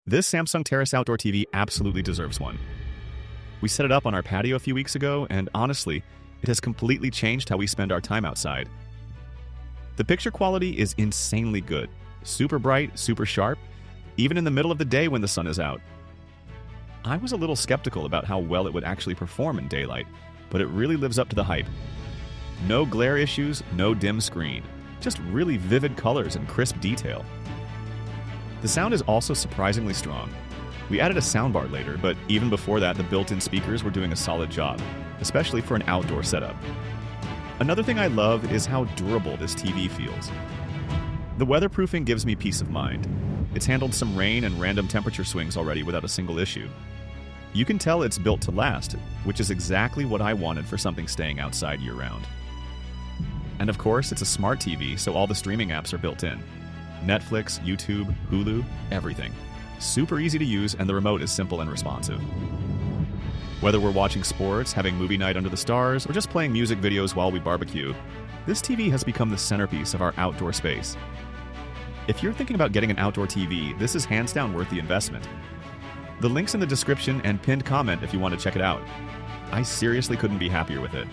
This Samsung Terrace Outdoor TV absolutely deserves one. We set it up on our patio a few weeks ago, and honestly, it has completely changed how we spend our time outside. The picture quality is insanely good. Super bright, super sharp, even in the middle of the day when the sun is out. I was a little skeptical about how well it would actually perform in daylight, but it really lives up to the hype. No glare issues, no dim screen, just really vivid colors and crisp detail. The sound is also surprisingly strong. We added a soundbar later, but even before that, the built-in speakers were doing a solid job, especially for an outdoor setup. Another thing I love is how durable this TV feels. The weatherproofing gives me peace of mind. It's handled some rain and random temperature swings already without a single issue. You can tell it's built to last, which is exactly what I wanted for something staying outside year-round. And of course, it's a smart TV, so all the streaming apps are built in. Netflix, YouTube, Hulu, everything. Super easy to use, and the remote is simple and responsive. Whether we're watching sports, having movie night under the stars, or just playing music videos while we barbecue, this TV has become the centerpiece of our outdoor space. If you're thinking about getting an outdoor TV, this is hands down worth the investment. The link's in the description and pinned comment if you want to check it out. I seriously couldn't be happier with it.